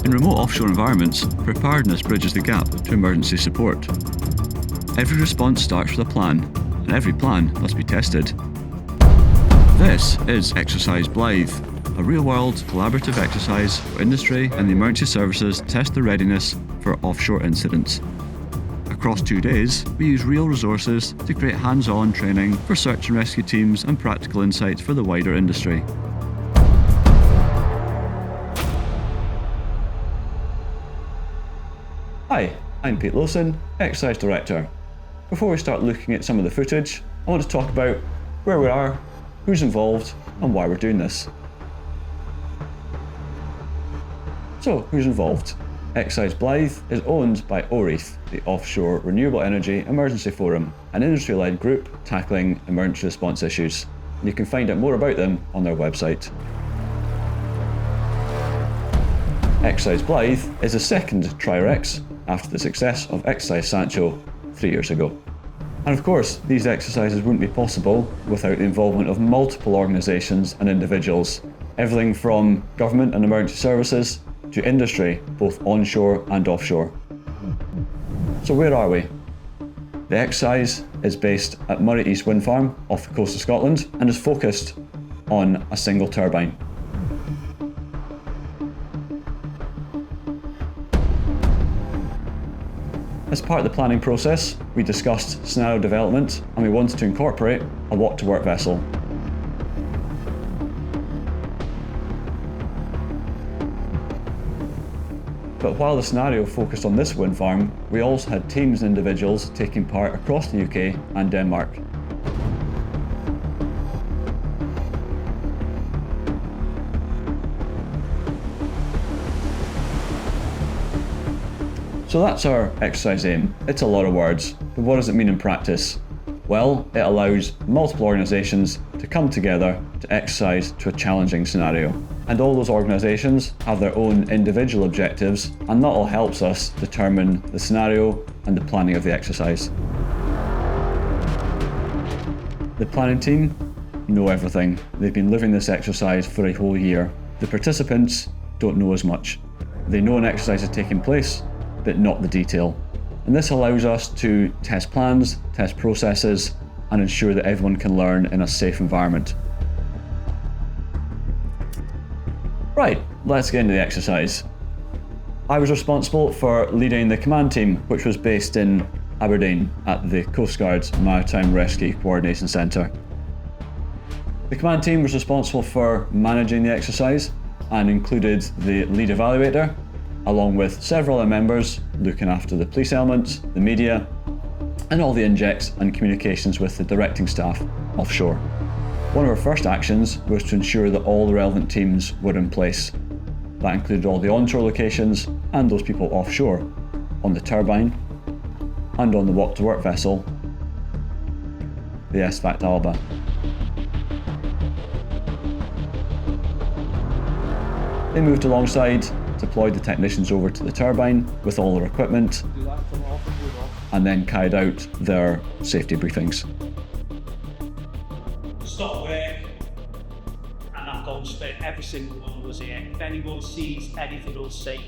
In remote offshore environments, preparedness bridges the gap to emergency support. Every response starts with a plan, and every plan must be tested. This is Exercise Blyth, a real-world collaborative exercise where industry and the emergency services test the readiness for offshore incidents. Across 2 days, we use real resources to create hands-on training for search and rescue teams and practical insights for the wider industry. Hi, I'm Pete Lawson, Exercise Director. Before we start looking at some of the footage, I want to talk about where we are, who's involved, and why we're doing this. So, who's involved? Exercise Blyth is owned by OREITH, the Offshore Renewable Energy Emergency Forum, an industry-led group tackling emergency response issues. You can find out more about them on their website. Exercise Blyth is the second Trirex after the success of Exercise Sancho 3 years ago. And of course, these exercises wouldn't be possible without the involvement of multiple organisations and individuals, everything from government and emergency services to industry, both onshore and offshore. So where are we? The exercise is based at Moray East Wind Farm off the coast of Scotland and is focused on a single turbine. As part of the planning process, we discussed scenario development and we wanted to incorporate a walk-to-work vessel. But while the scenario focused on this wind farm, we also had teams and individuals taking part across the UK and Denmark. So that's our exercise aim. It's a lot of words, but what does it mean in practice? Well, it allows multiple organisations to come together to exercise to a challenging scenario. And all those organisations have their own individual objectives, and that all helps us determine the scenario and the planning of the exercise. The planning team know everything. They've been living this exercise for a whole year. The participants don't know as much. They know an exercise is taking place, but not the detail. And this allows us to test plans, test processes, and ensure that everyone can learn in a safe environment. Right, let's get into the exercise. I was responsible for leading the command team, which was based in Aberdeen at the Coast Guard's Maritime Rescue Coordination Centre. The command team was responsible for managing the exercise and included the lead evaluator, along with several other members looking after the police elements, the media, and all the injects and communications with the directing staff offshore. One of our first actions was to ensure that all the relevant teams were in place. That included all the onshore locations and those people offshore, on the turbine, and on the walk-to-work vessel, the SVACT Alba. They moved alongside, deployed the technicians over to the turbine with all their equipment, and then carried out their safety briefings. Stop work, and I've gone straight, every single one was here. If anyone sees anything unsafe,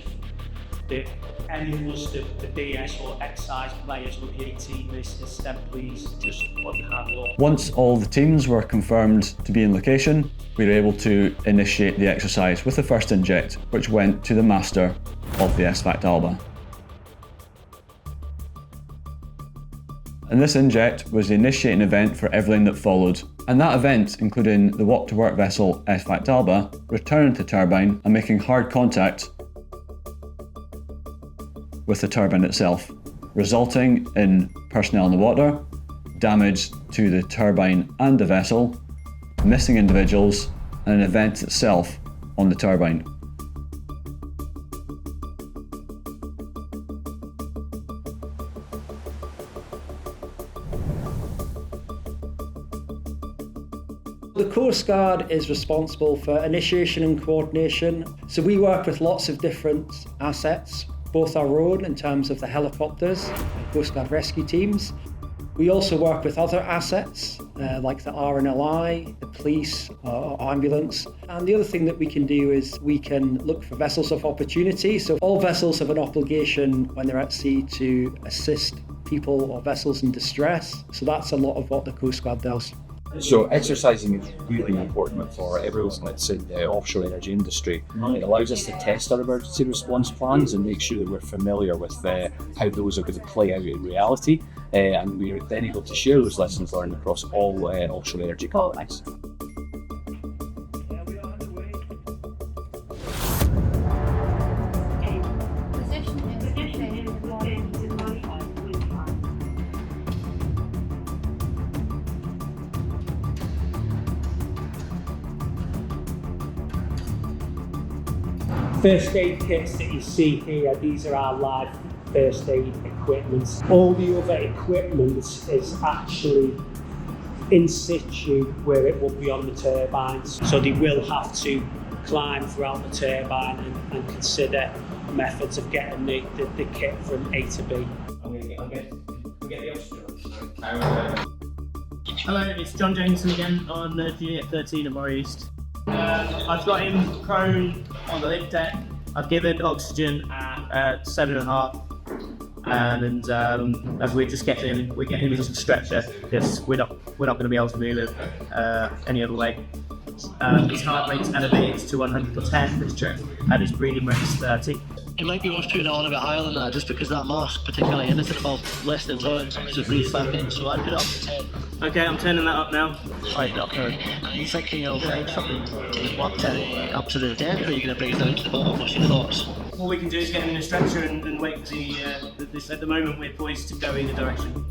that any of us, the DS or exercise players with the 18 listeners, then please just put your hand up. Once all the teams were confirmed to be in location, we were able to initiate the exercise with the first inject, which went to the master of the SVACT Alba. And this inject was the initiating event for everything that followed. And that event, including the walk-to-work vessel SVACT Alba, returning to the turbine and making hard contact with the turbine itself, resulting in personnel in the water, damage to the turbine and the vessel, missing individuals, and an event itself on the turbine. The Coast Guard is responsible for initiation and coordination. So we work with lots of different assets, both our own in terms of the helicopters, Coast Guard rescue teams, We also work with other assets like the RNLI, the police or ambulance. And the other thing that we can do is we can look for vessels of opportunity. So all vessels have an obligation when they're at sea to assist people or vessels in distress. So that's a lot of what the Coast Guard does. So exercising is really important for everyone that's in the offshore energy industry. It allows us to test our emergency response plans and make sure that we're familiar with how those are going to play out in reality, and we're then able to share those lessons learned across all offshore energy companies. First aid kits that you see here, these are our live first aid equipment. All the other equipment is actually in situ where it will be on the turbines. So they will have to climb throughout the turbine and consider methods of getting the kit from A to B. Hello, it's John Jameson again on the G13 at Moray East. I've got him prone on the lip deck. I've given oxygen at 7.5, and as we're getting him into a stretcher because we're not going to be able to move it any other way. His heart rate's elevated to 110, and his breathing rate's 30. It might be worth putting it on a bit higher than that, just because that mask, particularly anything above less than 1, to breathe back in, so I'd put it up to 10. Okay, I'm turning that up now. Right, Doctor, are you thinking of something up to the 10, or are you going to bring it down to the bottom? What's your thoughts? All we can do is get him in a stretcher and wait for this. At the moment, we're poised to go in a direction.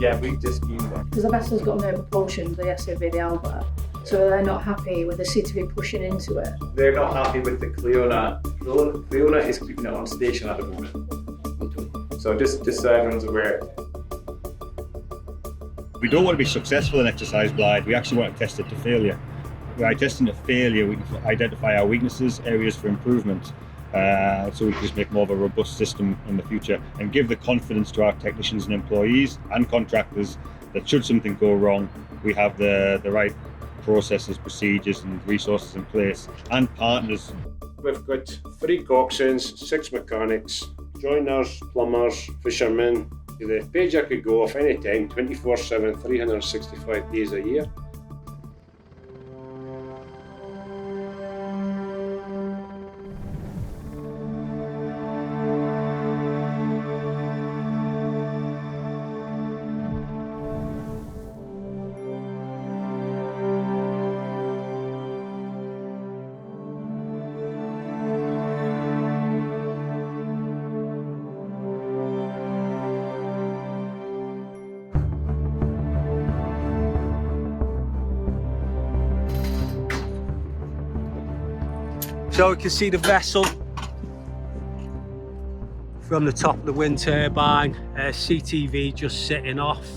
Yeah, we just use that. Because the vessel's got no propulsion, the SOV, the Alba, so they're not happy with the CTV pushing into it. They're not happy with the Cleona. Cleona is keeping it on station at the moment. So just so everyone's aware. We don't want to be successful in exercise Blyth, we actually want to test it to failure. By testing to failure, we can identify our weaknesses, areas for improvement, so we can just make more of a robust system in the future and give the confidence to our technicians and employees and contractors that should something go wrong, we have the right processes, procedures and resources in place, and partners. We've got 3 coxswains, 6 mechanics, joiners, plumbers, fishermen. The pager could go off any time, 24/7, 365 days a year. So we can see the vessel from the top of the wind turbine, CTV just sitting off,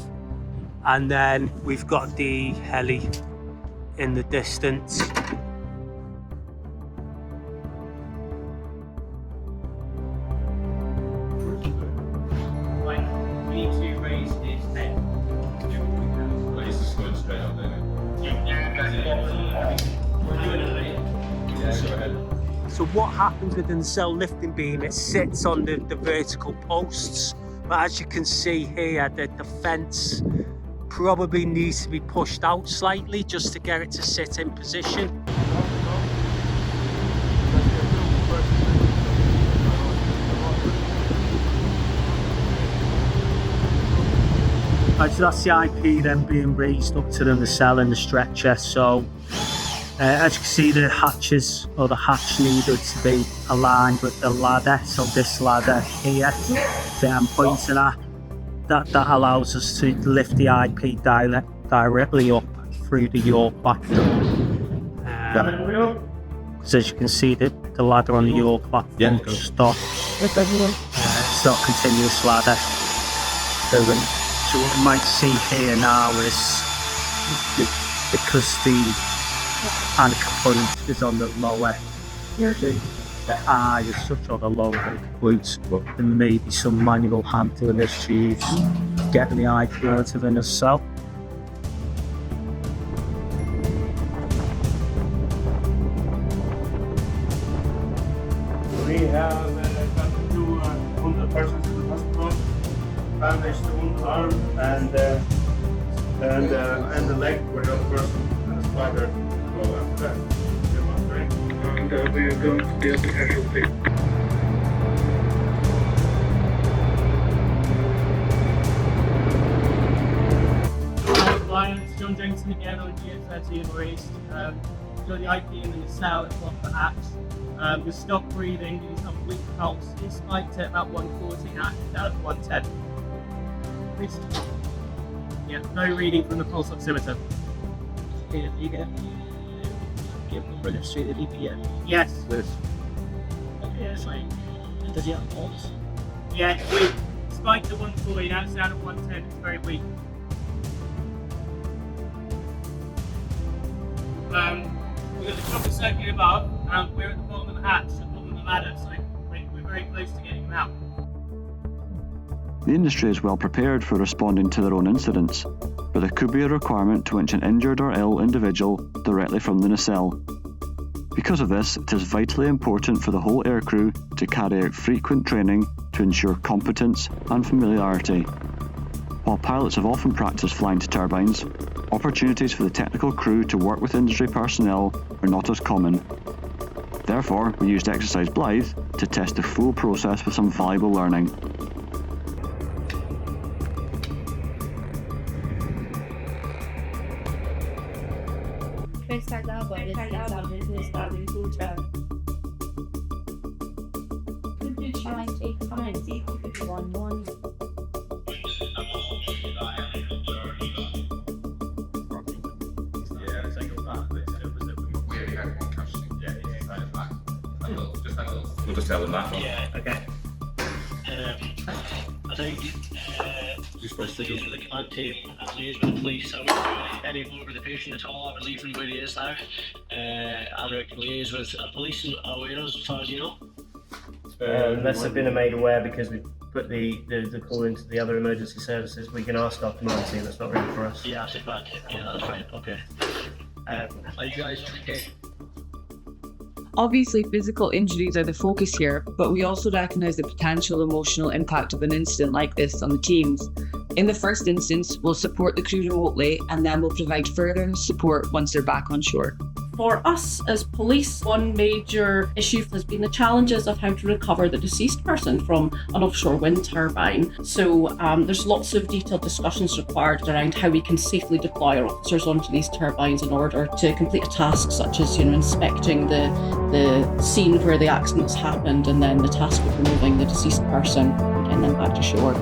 and then we've got the heli in the distance. Right, we need to raise his head. We're doing it, right? So what happens with the nacelle lifting beam, it sits on the vertical posts, but as you can see here, the fence probably needs to be pushed out slightly just to get it to sit in position. Right, so that's the IP then being raised up to the nacelle and the stretcher. So as you can see, the hatches or the hatch needed to be aligned with the ladder. So this ladder here that I'm pointing at, that allows us to lift the IP directly up through the York platform. Because as you can see, the ladder on the York platform goes stop. It's not a continuous ladder. So what you might see here now is because the anchor point is on the lower, the eye is such on the lower glutes, there may be some manual handling issues getting the eye into the nacelle. We have got two wounded persons in the hospital, bandaged the wounded arm and the leg for the other person and his father. So after that, and we are going to deal with casualty. Lions, John Jenkinson again on year 13 raised. Got the IP in the nacelle at the bottom of the hatch. We stopped breathing, he's on weak pulse. He spiked at about 140 now, down at 110. Yeah, no reading from the pulse oximeter. Here, you go. Give the registry the DPM. Yes. Okay, fine. Does he have a pulse? Yeah, it's weak. Spiked at 140, now it's down at 110, it's very weak. We've got the chopper circuit above, and we're at the bottom of the hatch, at the bottom of the ladder, so we're very close to getting him out. The industry is well prepared for responding to their own incidents, but there could be a requirement to winch an injured or ill individual directly from the nacelle. Because of this, it is vitally important for the whole aircrew to carry out frequent training to ensure competence and familiarity. While pilots have often practiced flying to turbines, opportunities for the technical crew to work with industry personnel are not as common. Therefore, we used Exercise Blyth to test the full process with some valuable learning. We'll just tell them that. Yeah, okay. I think let's go for the command team and liaise with the police. I won't do any more with the patient at all. I will leave him where he is now. I reckon liaise with police and awareness as far as you know. Unless they've been made aware because we put the call into the other emergency services, we can ask our command team. That's not really for us. Yeah, I think that. Yeah, that's fine. Okay. Are you guys okay? Obviously, physical injuries are the focus here, but we also recognise the potential emotional impact of an incident like this on the teams. In the first instance, we'll support the crew remotely and then we'll provide further support once they're back on shore. For us as police, one major issue has been the challenges of how to recover the deceased person from an offshore wind turbine. So there's lots of detailed discussions required around how we can safely deploy our officers onto these turbines in order to complete a task such as inspecting the scene where the accidents happened and then the task of removing the deceased person and getting them back to shore.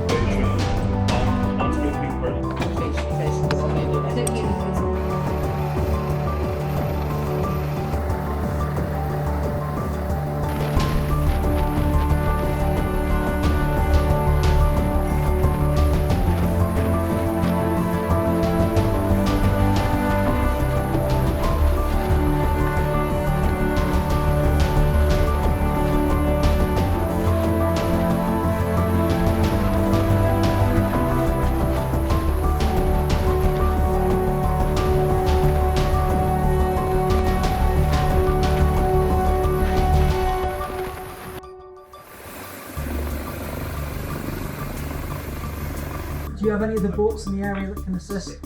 Do you have any of the boats in the area that can assist?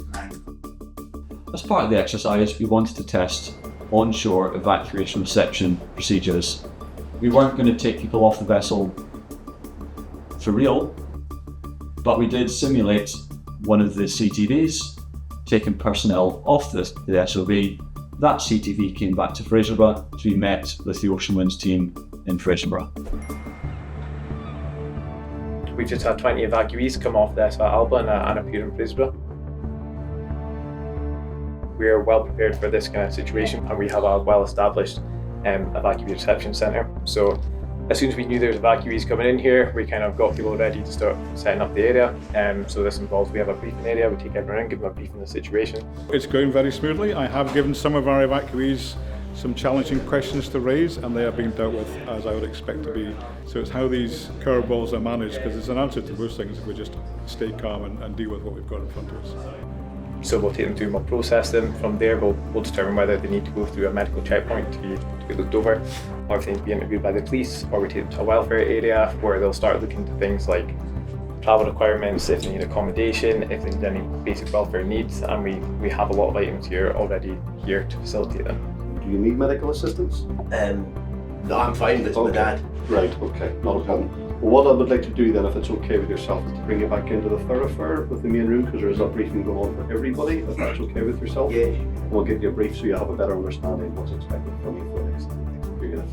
As part of the exercise, we wanted to test onshore evacuation reception procedures. We weren't going to take people off the vessel for real, but we did simulate one of the CTVs, taking personnel off the SOV. That CTV came back to Fraserburgh to be met with the Ocean Winds team in Fraserburgh. We've just had 20 evacuees come off the SV Alba and appear in Fraserburgh. We are well prepared for this kind of situation, and we have a well-established evacuee reception centre. So as soon as we knew there was evacuees coming in here, we kind of got people ready to start setting up the area. So this involves, we have a briefing area, we take everyone in, give them a brief on the situation. It's going very smoothly. I have given some of our evacuees some challenging questions to raise, and they are being dealt with as I would expect to be. So it's how these curveballs are managed, because there's an answer to most things if we just stay calm and deal with what we've got in front of us. So we'll take them through and we'll process them. From there we'll determine whether they need to go through a medical checkpoint to be looked over, or if they need to be interviewed by the police, or we take them to a welfare area where they'll start looking into things like travel requirements, if they need accommodation, if they need any basic welfare needs, and we have a lot of items here already here to facilitate them. Do you need medical assistance? No, I'm fine, it's my dad. Right, okay, not a problem. Well, what I would like to do then, if it's okay with yourself, is to bring you back into the thoroughfare with the main room, because there is a briefing going on for everybody, if that's okay with yourself. Yeah. We'll give you a brief so you have a better understanding of what's expected from you for the next period.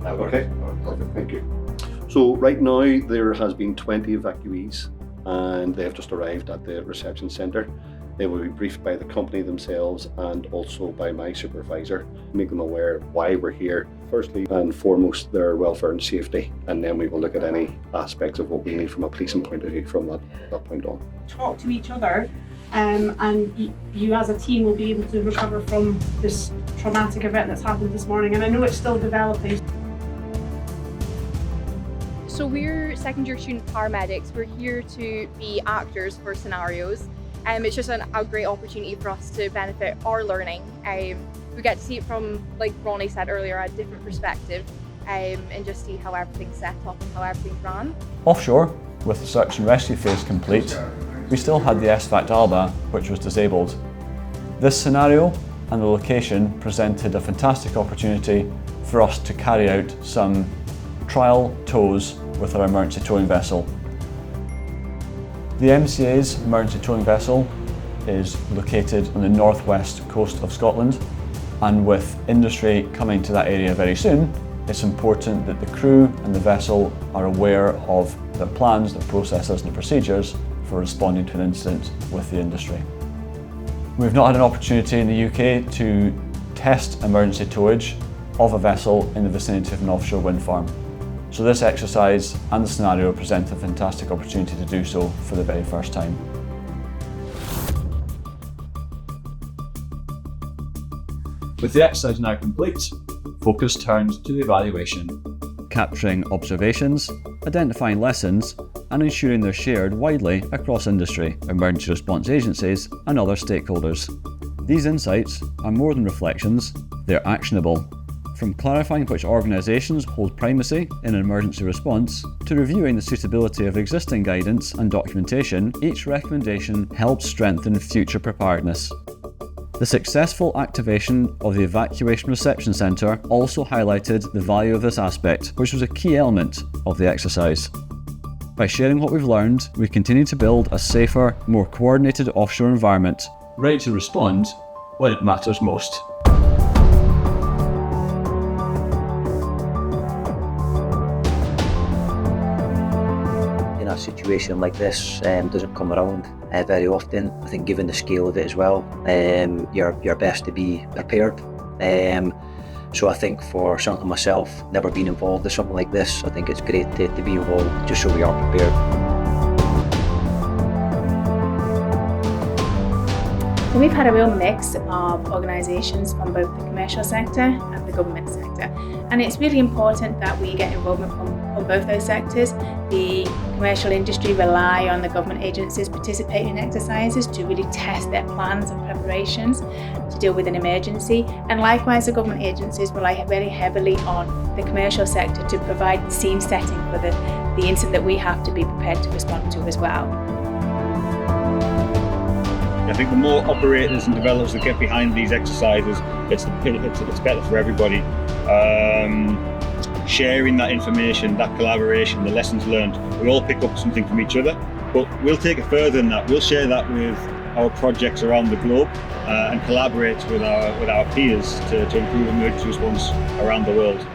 Okay, perfect, thank you. So right now there has been 20 evacuees and they have just arrived at the reception centre. They will be briefed by the company themselves and also by my supervisor, make them aware of why we're here. Firstly and foremost, their welfare and safety, and then we will look at any aspects of what we need from a policing point of view from that point on. Talk to each other, and you as a team will be able to recover from this traumatic event that's happened this morning, and I know it's still developing. So we're second year student paramedics. We're here to be actors for scenarios. It's just a great opportunity for us to benefit our learning. We get to see it from, like Ronnie said earlier, a different perspective, and just see how everything's set up and how everything's run. Offshore, with the search and rescue phase complete, we still had the SVAC Alba, which was disabled. This scenario and the location presented a fantastic opportunity for us to carry out some trial tows with our emergency towing vessel. The MCA's emergency towing vessel is located on the northwest coast of Scotland, and with industry coming to that area very soon, it's important that the crew and the vessel are aware of the plans, the processes and the procedures for responding to an incident with the industry. We've not had an opportunity in the UK to test emergency towage of a vessel in the vicinity of an offshore wind farm. So this exercise and the scenario present a fantastic opportunity to do so for the very first time. With the exercise now complete, focus turns to the evaluation. Capturing observations, identifying lessons, and ensuring they're shared widely across industry, emergency response agencies, and other stakeholders. These insights are more than reflections, they're actionable. From clarifying which organisations hold primacy in an emergency response, to reviewing the suitability of existing guidance and documentation, each recommendation helps strengthen future preparedness. The successful activation of the Evacuation Reception Centre also highlighted the value of this aspect, which was a key element of the exercise. By sharing what we've learned, we continue to build a safer, more coordinated offshore environment, ready to respond when it matters most. A situation like this doesn't come around very often. I think given the scale of it as well, you're best to be prepared. So I think for something myself, never been involved in something like this, I think it's great to be involved just so we are prepared. We've had a real mix of organisations from both the commercial sector and the government sector, and it's really important that we get involvement from both those sectors. The commercial industry rely on the government agencies participating in exercises to really test their plans and preparations to deal with an emergency, and likewise the government agencies rely very heavily on the commercial sector to provide the scene setting for the incident that we have to be prepared to respond to as well. I think the more operators and developers that get behind these exercises, it's better for everybody. sharing that information, that collaboration, the lessons learned. We all pick up something from each other, but we'll take it further than that. We'll share that with our projects around the globe and collaborate with our peers to improve emergency response around the world.